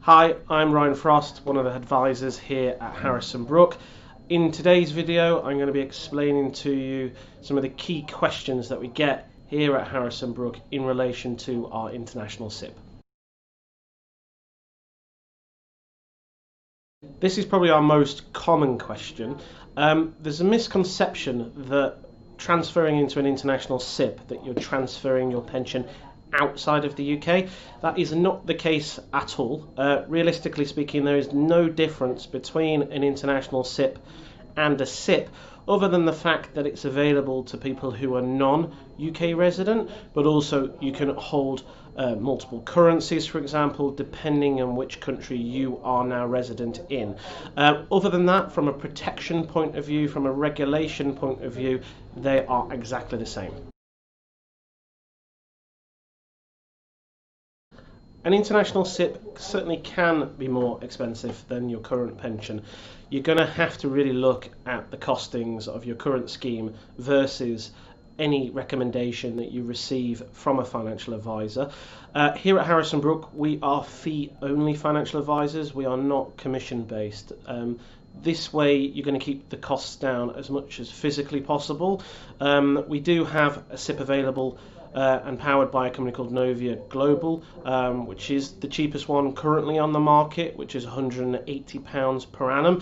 Hi, I'm Ryan Frost, one of the advisors here at Harrison Brook. In today's video, I'm going to be explaining to you some of the key questions that we get here at Harrison Brook in relation to our international SIPP. This is probably our most common question. There's a misconception that transferring into an international SIPP, that you're transferring your pension outside of the UK. That is not the case at all. Realistically speaking, there is no difference between an international SIPP and a SIPP, other than the fact that it's available to people who are non-UK resident, but also you can hold multiple currencies, for example, depending on which country you are now resident in. Other than that, from a protection point of view, from a regulation point of view, they are exactly the same. An international SIPP certainly can be more expensive than your current pension. You're going to have to really look at the costings of your current scheme versus any recommendation that you receive from a financial advisor. Here at Harrison Brook, we are fee-only financial advisors. We are not commission-based. This way you're going to keep the costs down as much as physically possible. We do have a SIPP available and powered by a company called Novia Global, which is the cheapest one currently on the market, which is £180 per annum.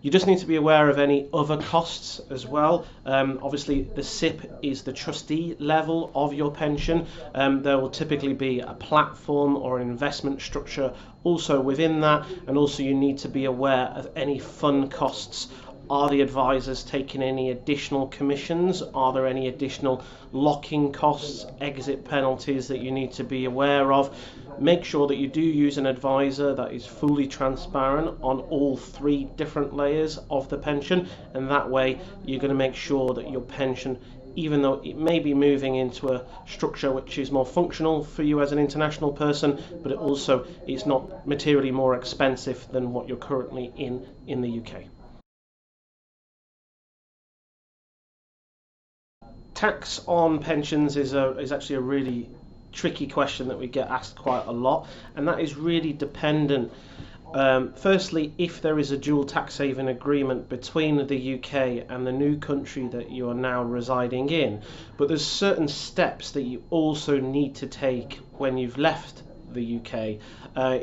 You just need to be aware of any other costs as well. Obviously, the SIPP is the trustee level of your pension. There will typically be a platform or an investment structure also within that, and also you need to be aware of any fund costs. Are the advisors taking any additional commissions? Are there any additional locking costs, exit penalties that you need to be aware of? Make sure that you do use an advisor that is fully transparent on all three different layers of the pension, and that way you're going to make sure that your pension, even though it may be moving into a structure which is more functional for you as an international person, but it also is not materially more expensive than what you're currently in the UK. Tax on pensions is actually a really tricky question that we get asked quite a lot, and that is really dependent. Firstly, if there is a dual tax haven agreement between the UK and the new country that you are now residing in, but there's certain steps that you also need to take when you've left the UK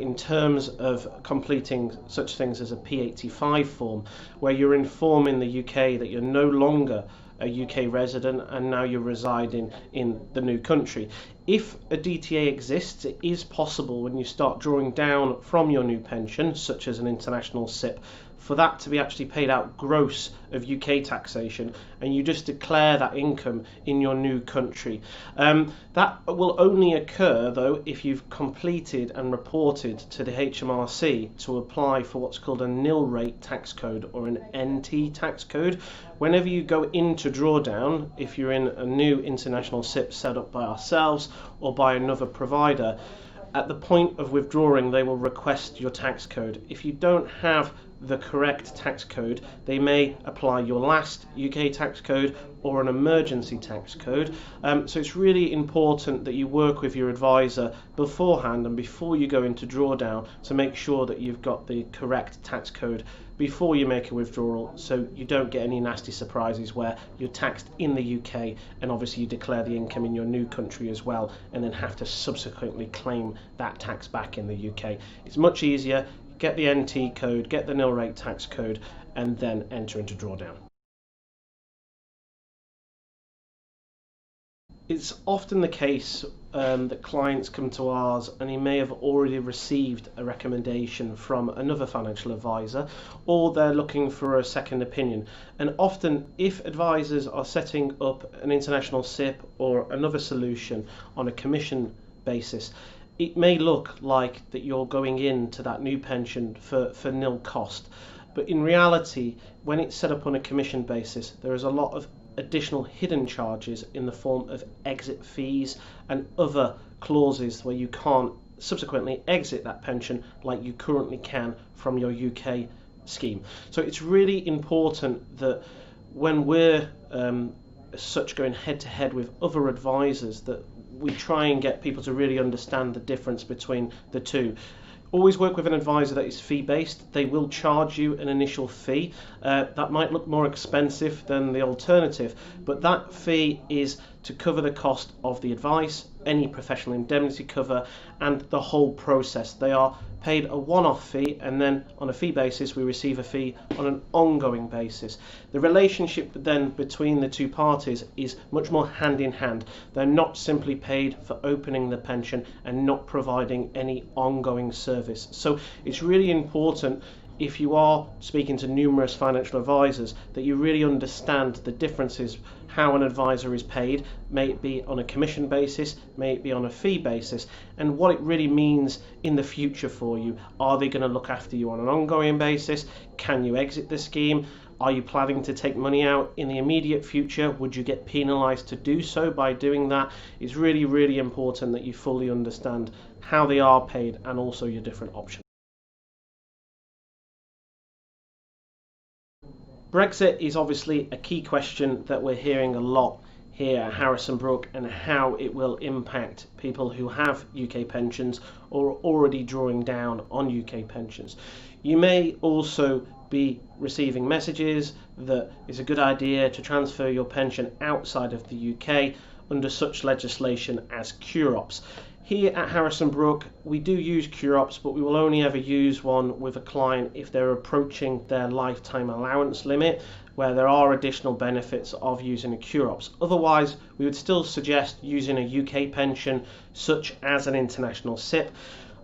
in terms of completing such things as a P85 form, where you're informing the UK that you're no longer a UK resident and now you're residing in the new country. If a DTA exists, it is possible when you start drawing down from your new pension, such as an international SIPP, for that to be actually paid out gross of UK taxation, and you just declare that income in your new country. That will only occur though if you've completed and reported to the HMRC to apply for what's called a nil rate tax code or an NT tax code. Whenever you go into drawdown, if you're in a new international SIPP set up by ourselves or by another provider, at the point of withdrawing they will request your tax code. If you don't have the correct tax code, they may apply your last UK tax code or an emergency tax code. So it's really important that you work with your advisor beforehand and before you go into drawdown to make sure that you've got the correct tax code before you make a withdrawal, so you don't get any nasty surprises where you're taxed in the UK and obviously you declare the income in your new country as well and then have to subsequently claim that tax back in the UK. It's much easier. Get the NT code, get the nil rate tax code, and then enter into drawdown. It's often the case that clients come to ours and he may have already received a recommendation from another financial advisor, or they're looking for a second opinion. And often if advisors are setting up an international SIPP or another solution on a commission basis, it may look like that you're going into that new pension for nil cost, but in reality, when it's set up on a commission basis, there is a lot of additional hidden charges in the form of exit fees and other clauses where you can't subsequently exit that pension like you currently can from your UK scheme. So it's really important that when we're such going head to head with other advisors that we try and get people to really understand the difference between the two. Always work with an advisor that is fee-based. They will charge you an initial fee. That might look more expensive than the alternative, but that fee is to cover the cost of the advice, any professional indemnity cover, and the whole process. They are paid a one-off fee, and then on a fee basis we receive a fee on an ongoing basis. The relationship then between the two parties is much more hand in hand. They're not simply paid for opening the pension and not providing any ongoing service. So it's really important, if you are speaking to numerous financial advisors, that you really understand the differences, how an advisor is paid, may it be on a commission basis, may it be on a fee basis, and what it really means in the future for you. Are they going to look after you on an ongoing basis? Can you exit the scheme? Are you planning to take money out in the immediate future? Would you get penalised to do so by doing that? It's really, really important that you fully understand how they are paid and also your different options. Brexit is obviously a key question that we're hearing a lot here at Harrison Brook, and how it will impact people who have UK pensions or are already drawing down on UK pensions. You may also be receiving messages that it's a good idea to transfer your pension outside of the UK under such legislation as cure-ops. Here at Harrison Brook, we do use cure-ops, but we will only ever use one with a client if they're approaching their lifetime allowance limit, where there are additional benefits of using a cure-ops. Otherwise, we would still suggest using a UK pension, such as an international SIPP.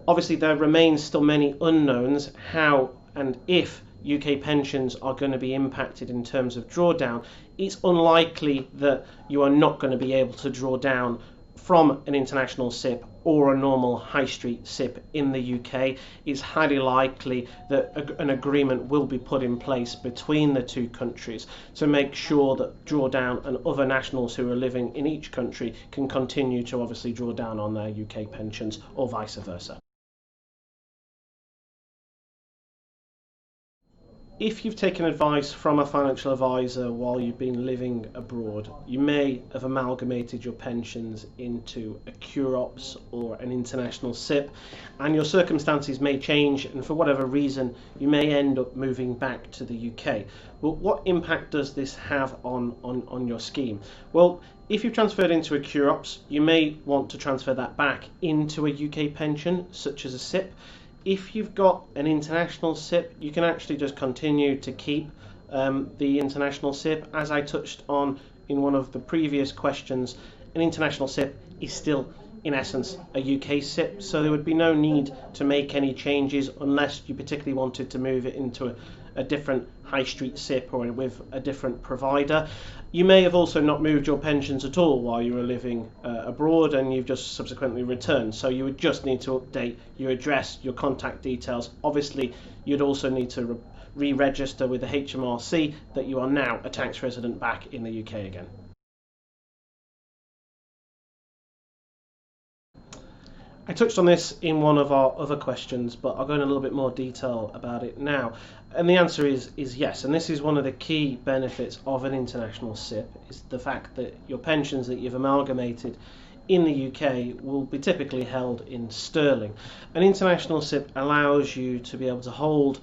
Obviously, there remains still many unknowns how and if UK pensions are going to be impacted in terms of drawdown. It's unlikely that you are not going to be able to draw down from an international SIPP or a normal high street SIPP in the UK. It's highly likely that an agreement will be put in place between the two countries to make sure that drawdown and other nationals who are living in each country can continue to obviously draw down on their UK pensions, or vice versa. If you've taken advice from a financial advisor while you've been living abroad, you may have amalgamated your pensions into a cure-ops or an international SIPP, and your circumstances may change, and for whatever reason you may end up moving back to the UK. But what impact does this have on your scheme? Well, if you've transferred into a cure-ops, you may want to transfer that back into a UK pension, such as a SIPP. If you've got an international SIPP, you can actually just continue to keep the international SIPP. As I touched on in one of the previous questions, an international SIPP is still in essence a UK SIPP, so there would be no need to make any changes unless you particularly wanted to move it into a different high street SIPP or with a different provider. You may have also not moved your pensions at all while you were living abroad, and you've just subsequently returned, so you would just need to update your address, your contact details. Obviously you'd also need to re-register with the HMRC that you are now a tax resident back in the UK again. I touched on this in one of our other questions, but I'll go in a little bit more detail about it now. And the answer is yes, and this is one of the key benefits of an international SIPP, is the fact that your pensions that you've amalgamated in the UK will be typically held in sterling. An international SIPP allows you to be able to hold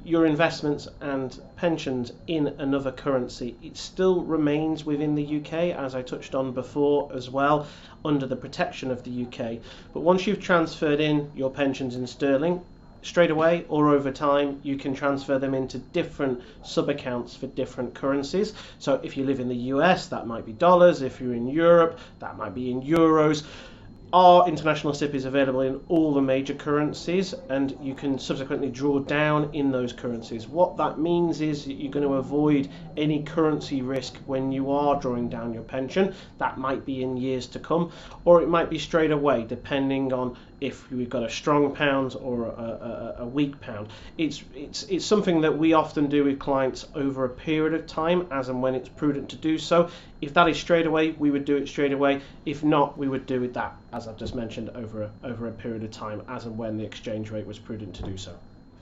your investments and pensions in another currency. It still remains within the UK, as I touched on before as well, under the protection of the UK. But once you've transferred in your pensions in sterling, straight away or over time, you can transfer them into different sub-accounts for different currencies. So if you live in the US, that might be dollars. If you're in Europe, that might be in euros. Our international SIPP is available in all the major currencies, and you can subsequently draw down in those currencies. What that means is that you're going to avoid any currency risk when you are drawing down your pension. That might be in years to come, or it might be straight away, depending on if we've got a strong pound or a weak pound. It's something that we often do with clients over a period of time, as and when it's prudent to do so. If that is straight away, we would do it straight away. If not, we would do it that, as I've just mentioned, over a period of time, as and when the exchange rate was prudent to do so.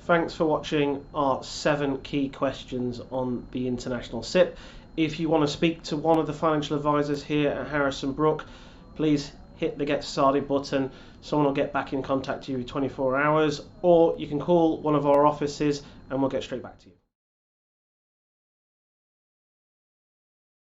Thanks for watching our 7 key questions on the international SIPP. If you want to speak to one of the financial advisors here at Harrison Brook, please hit the get started button. Someone will get back in contact with you in 24 hours, or you can call one of our offices and we'll get straight back to you.